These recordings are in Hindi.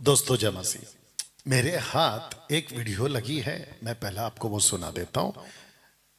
दोस्तों जय मसीह। मेरे हाथ एक वीडियो लगी है, मैं पहले आपको वो सुना देता हूँ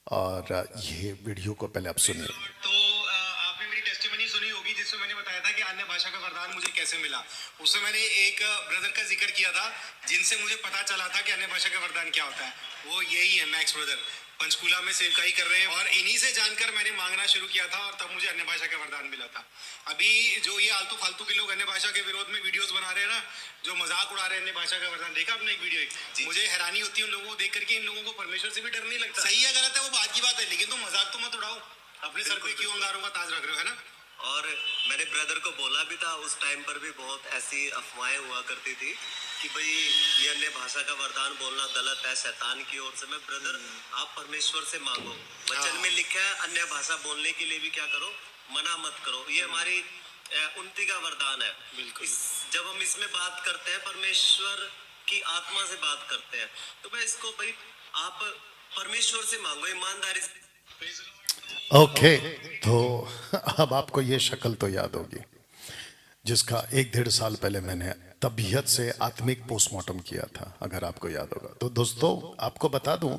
और ये वीडियो को पहले आप सुनिए। तो आपने मेरी टेस्टिमनी सुनी होगी जिसमें मैंने बताया था कि अन्य भाषा का वरदान मुझे कैसे मिला। उसमें मैंने एक ब्रदर का जिक्र किया था जिनसे मुझे पता चला था कि अन्य भाषा का वरदान क्या होता है। वो यही है, मैक्स ब्रदर, पंचकूला में सेवकाई कर रहे हैं और इन्हीं से जानकर मैंने मांगना शुरू किया था और तब मुझे अन्य भाषा का वरदान मिला था। अभी जो ये आलतू फालतू के लोग अन्य भाषा के विरोध में वीडियोस बना रहे हैं ना, जो मजाक उड़ा रहे हैं अन्य भाषा का वरदान, देखा आपने एक वीडियो? मुझे हैरानी होती है उन लोगों को देख करके, इन लोगों को परमेश्वर से भी डर नहीं लगता। सही है गलत है वो बात की बात है, लेकिन तुम मजाक तो मत उड़ाओ, अपने सर पे क्यों अंगारों का ताज रख रहे हो, है ना। और मैंने ब्रदर को बोला भी था, उस टाइम पर भी बहुत ऐसी अफवाहें हुआ करती थी कि भाई ये अन्य भाषा का वरदान बोलना गलत है, शैतान की ओर से। मैं ब्रदर, आप परमेश्वर से मांगो, वचन में लिखा है अन्य भाषा बोलने के लिए भी क्या करो, मना मत करो। ये हमारी उन्नति का वरदान है। जब हम इसमें बात करते हैं, परमेश्वर की आत्मा से बात करते हैं, तो मैं इसको भाई आप परमेश्वर से मांगो ईमानदारी से। ओके, तो अब आपको ये शक्ल तो याद होगी जिसका 1-1.5 साल पहले मैंने तबीयत से आत्मिक पोस्टमार्टम किया था, अगर आपको याद होगा। तो दोस्तों आपको बता दूं,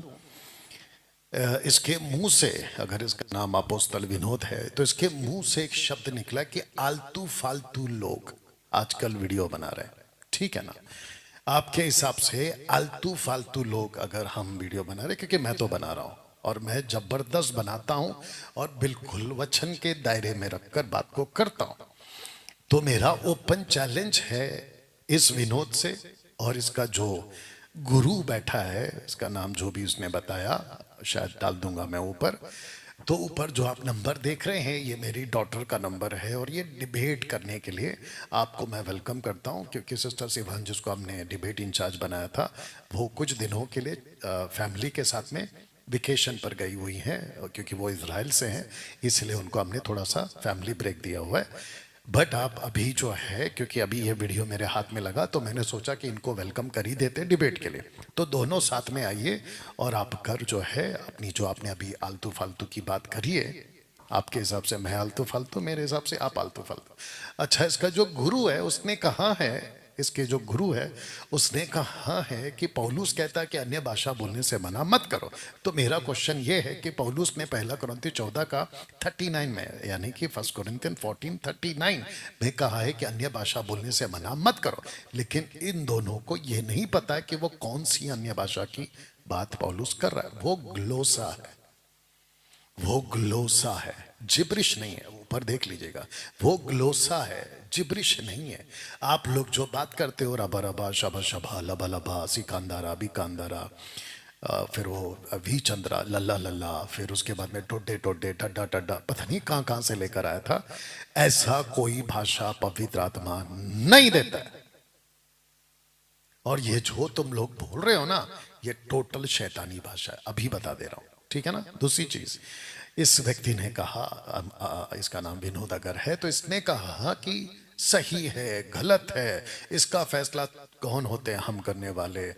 इसके मुंह से, अगर इसका नाम अपोस्तल विनोद है, तो इसके मुंह से एक शब्द निकला कि आलतू फालतू लोग आजकल वीडियो बना रहे हैं। ठीक है ना? आपके हिसाब से आलतू फालतू लोग अगर हम वीडियो बना रहे, क्योंकि मैं तो बना रहा हूं और मैं जबरदस्त बनाता हूं और बिल्कुल वचन के दायरे में रखकर बात को करता हूं, तो मेरा ओपन चैलेंज है इस विनोद से और इसका जो गुरु बैठा है, इसका नाम जो भी उसने बताया, शायद डाल दूंगा मैं ऊपर। तो ऊपर जो आप नंबर देख रहे हैं, ये मेरी डॉटर का नंबर है और ये डिबेट करने के लिए आपको मैं वेलकम करता हूं, क्योंकि सिस्टर सिवान जिसको हमने डिबेट इंचार्ज बनाया था, वो कुछ दिनों के लिए फैमिली के साथ में वेकेशन पर गई हुई हैं, क्योंकि वो इजराइल से हैं, इसलिए उनको हमने थोड़ा सा फैमिली ब्रेक दिया हुआ है। बट आप अभी जो है, क्योंकि अभी ये वीडियो मेरे हाथ में लगा, तो मैंने सोचा कि इनको वेलकम कर ही देते डिबेट के लिए। तो दोनों साथ में आइए और आप कर जो है अपनी, जो आपने अभी आलतू फालतू की बात करी है, आपके हिसाब से मैं आलतू फालतू, मेरे हिसाब से आप आलतू फालतू। अच्छा, इसका जो गुरु है उसने कहा है, इसके जो गुरु है उसने कहा है कि पौलुस कहता है कि अन्य भाषा बोलने से मना मत करो। तो मेरा क्वेश्चन ये है कि पौलुस ने 1 कुरिन्थियों 14 का 39 में, यानी कि 1 कुरिन्थियन 14:39 में कहा है कि अन्य भाषा बोलने से मना मत करो, लेकिन इन दोनों को ये नहीं पता है कि वो कौन सी अन्य भाषा की बात पौलुस कर रहा है। वो ग्लोसा है, वो ग्लोसा है, जिब्रिश नहीं है। ऊपर देख लीजिएगा, वो ग्लोसा है, जिब्रिश नहीं है। आप लोग जो बात करते हो, रबा रबा शबा शबा लबा लबा सिकांदारा बिकांदारा, फिर वो वी चंद्रा लल्ला लल्ला, फिर उसके बाद में टोडे टोडे टड्डा टड्डा, पता नहीं कहाँ कहाँ से लेकर आया था। ऐसा कोई भाषा पवित्र आत्मा नहीं देता है। और ये जो तुम लोग बोल रहे हो ना, ये टोटल शैतानी भाषा है, अभी बता दे रहा हूं। ठीक है ना? दूसरी चीज, इस व्यक्ति ने कहा, इसका नाम विनोद अगर है, तो इसने कहा कि सही है गलत है इसका फैसला कौन होते हैं हम करने वाले,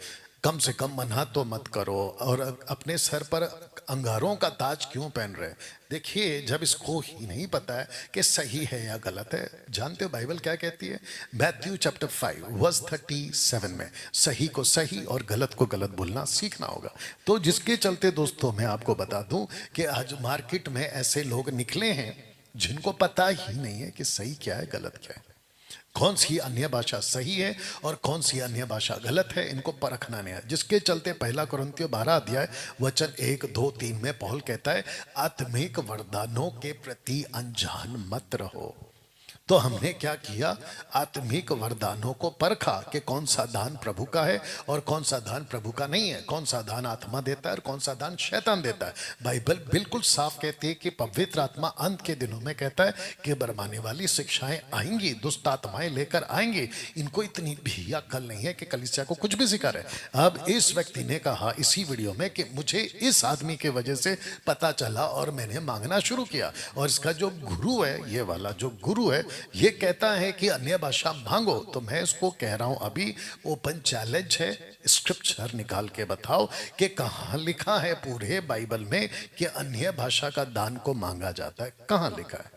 कम से कम मना तो मत करो, और अपने सर पर अंगारों का ताज क्यों पहन रहे। देखिए, जब इसको ही नहीं पता है कि सही है या गलत है, जानते हो बाइबल क्या कहती है? मैथ्यू चैप्टर 5 वर्स 37 में सही को सही और गलत को गलत बोलना सीखना होगा। तो जिसके चलते दोस्तों मैं आपको बता दूं कि आज मार्केट में ऐसे लोग निकले हैं जिनको पता ही नहीं है कि सही क्या है गलत क्या है, कौन सी अन्य भाषा सही है और कौन सी अन्य भाषा गलत है, इनको परखना नहीं है। जिसके चलते 1 कुरिन्थियों 12 अध्याय वचन 1, 2, 3 में पौल कहता है आत्मिक वरदानों के प्रति अनजान मत रहो। तो हमने क्या किया? आत्मिक वरदानों को परखा कि कौन सा दान प्रभु का है और कौन सा दान प्रभु का नहीं है, कौन सा दान आत्मा देता है और कौन सा दान शैतान देता है। बाइबल बिल्कुल साफ कहती है कि पवित्र आत्मा अंत के दिनों में कहता है कि बरमाने वाली शिक्षाएं आएंगी, दुष्ट आत्माएं लेकर आएंगी। इनको इतनी भी अक्ल नहीं है कि कलीसिया को कुछ भी सिखा रहे। अब इस व्यक्ति ने कहा इसी वीडियो में कि मुझे इस आदमी की वजह से पता चला और मैंने मांगना शुरू किया, और इसका जो गुरु है, ये वाला जो गुरु है, ये कहता है कि अन्य भाषा मांगो। तो मैं इसको कह रहा हूं, अभी ओपन चैलेंज है, स्क्रिप्चर निकाल के बताओ कि कहां लिखा है पूरे बाइबल में कि अन्य भाषा का दान को मांगा जाता है, कहां लिखा है?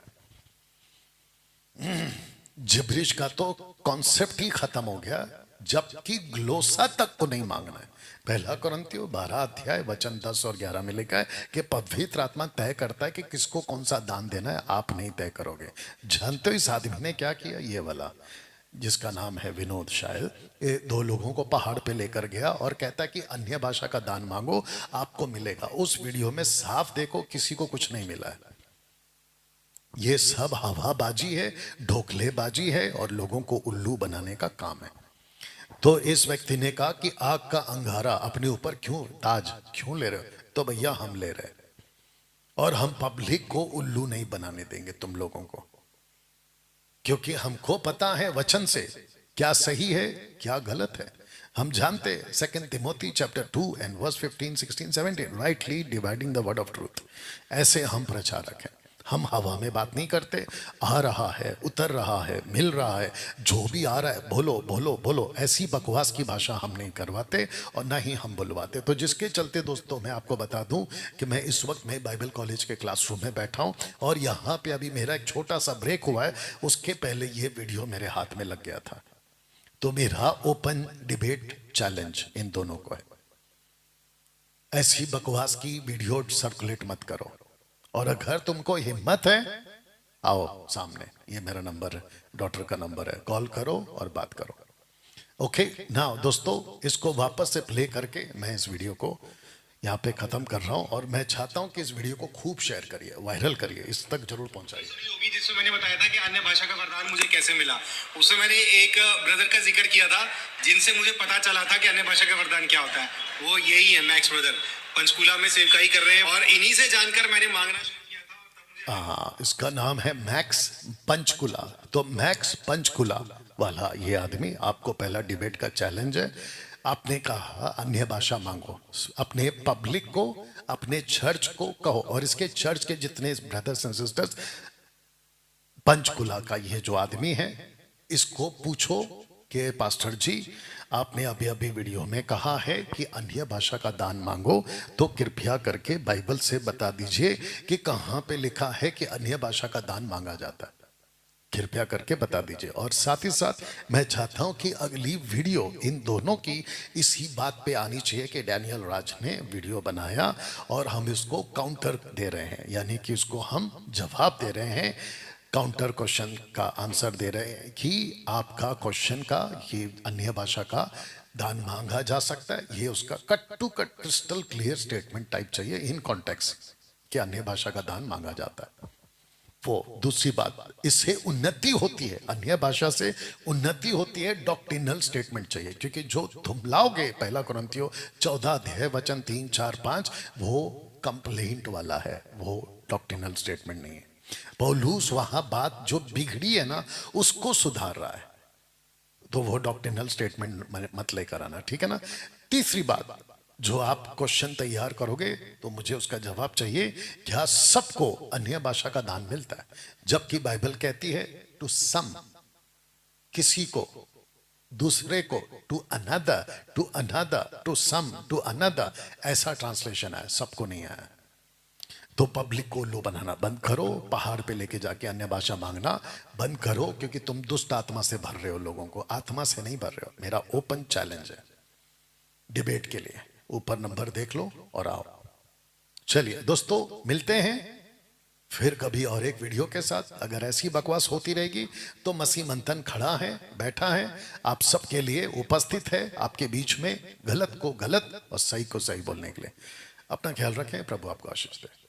जिब्रिश का तो कॉन्सेप्ट ही खत्म हो गया। जबकि ग्लोसा तक को नहीं मांगना है। पहला कुरिन्थियों 12 अध्याय वचन 10 और 11 में लिखा है कि पवित्र आत्मा तय करता है कि किसको कौन सा दान देना है, आप नहीं तय करोगे। जानते हो इस आदमी ने क्या किया? ये वाला जिसका नाम है विनोद, शायद ये 2 लोगों को पहाड़ पे लेकर गया और कहता है कि अन्य भाषा का दान मांगो आपको मिलेगा। उस वीडियो में साफ देखो किसी को कुछ नहीं मिला है। ये सब हवाबाजी है, ढोकलेबाजी है और लोगों को उल्लू बनाने का काम है। तो इस व्यक्ति ने कहा कि आग का अंगारा अपने ऊपर क्यों, ताज क्यों ले रहे हो? तो भैया हम ले रहे और हम पब्लिक को उल्लू नहीं बनाने देंगे तुम लोगों को, क्योंकि हमको पता है वचन से क्या सही है क्या गलत है। हम जानते 2 Timothy chapter 2 and verse 15, 16, 17 rightly dividing the word of truth. ऐसे हम प्रचारक हैं। हम हवा में बात नहीं करते, आ रहा है, उतर रहा है, मिल रहा है, जो भी आ रहा है बोलो बोलो बोलो। ऐसी बकवास की भाषा हम नहीं करवाते और ना ही हम बुलवाते। तो जिसके चलते दोस्तों मैं आपको बता दूं कि मैं इस वक्त मैं बाइबल कॉलेज के क्लासरूम में बैठा हूं और यहाँ पे अभी मेरा एक छोटा सा ब्रेक हुआ है। उसके पहले ये वीडियो मेरे हाथ में लग गया था। तो मेरा ओपन डिबेट चैलेंज इन दोनों को है, ऐसी बकवास की वीडियो सर्कुलेट मत करो। और अगर तुमको हिम्मत है आओ सामने, ये मेरा नंबर है, डॉक्टर का नंबर है, कॉल करो और बात करो। ओके नाउ दोस्तों, इसको वापस से प्ले करके मैं इस वीडियो को यहाँ पे खत्म कर रहा हूँ और मैं चाहता हूँ कि इस वीडियो को खूब शेयर करिए, वायरल करिए, इस तक जरूर पहुंचाइए। होगी जिसमें मैंने बताया था कि अन्य भाषा का वरदान मुझे कैसे मिला। उसमें मैंने एक ब्रदर का जिक्र किया था जिनसे मुझे पता चला था कि अन्य भाषा का वरदान क्या होता है। वो यही है, मैक्स ब्रदर, पंचकूला में सेवकाई कर रहे हैं और इन्हीं से जानकर मैंने मांगना शुरू किया था। और तब मुझे हाँ, इसका नाम है मैक्स पंचकुला। तो मैक्स पंचकुला वाला ये आदमी, आपको पहला डिबेट का चैलेंज है। आपने कहा अन्य भाषा मांगो, अपने पब्लिक को, अपने चर्च को कहो और इसके चर्च के जितने ब्रदर्स एंड सिस्टर्स, पंचकुला का ये जो आदमी है इसको पूछो कि पास्टर जी आपने अभी अभी वीडियो में कहा है कि अन्य भाषा का दान मांगो, तो कृपया करके बाइबल से बता दीजिए कि कहाँ पे लिखा है कि अन्य भाषा का दान मांगा जाता है। कृपया करके बता दीजिए। और साथ ही साथ मैं चाहता हूं कि अगली वीडियो इन दोनों की इसी बात पे आनी चाहिए कि डैनियल राज ने वीडियो बनाया और हम इसको काउंटर दे रहे हैं, यानी कि इसको हम जवाब दे रहे हैं, काउंटर क्वेश्चन का आंसर दे रहे हैं कि आपका क्वेश्चन का ये अन्य भाषा का दान मांगा जा सकता है। ये उसका cut to cut crystal clear statement type चाहिए इन कॉन्टेक्स्ट कि अन्य भाषा का दान मांगा जाता है। वो दूसरी बात, इससे उन्नति होती है, अन्य भाषा से उन्नति होती है, डॉक्ट्रिनल स्टेटमेंट चाहिए। क्योंकि जो तुम लाओगे पहला कुरिन्थियों 14 अध्याय वचन 3, 4, 5 वो कंप्लेंट वाला है, वो डॉक्ट्रिनल स्टेटमेंट नहीं है। पौलुस वहां बात जो बिगड़ी है ना उसको सुधार रहा है, तो वो डॉक्ट्रिनल स्टेटमेंट मत लेकर आना, ठीक है ना। तीसरी बात, जो आप क्वेश्चन तैयार करोगे तो मुझे उसका जवाब चाहिए, क्या सबको अन्य भाषा का दान मिलता है? जबकि बाइबल कहती है टू सम, किसी को, दूसरे को, to another, to some, to another, ऐसा ट्रांसलेशन है, सबको नहीं आया। तो पब्लिक को उल्लू बनाना बंद करो, पहाड़ पे लेके जाके अन्य भाषा मांगना बंद करो, क्योंकि तुम दुष्ट आत्मा से भर रहे हो लोगों को, आत्मा से नहीं भर रहे हो। मेरा ओपन चैलेंज है डिबेट के लिए, ऊपर नंबर देख लो और आओ। चलिए दोस्तों, मिलते हैं फिर कभी और एक वीडियो के साथ। अगर ऐसी बकवास होती रहेगी तो मसीह मंथन खड़ा है, बैठा है, आप सबके लिए उपस्थित है, आपके बीच में, गलत को गलत और सही को सही बोलने के लिए। अपना ख्याल रखें, प्रभु आपको आशीष दे।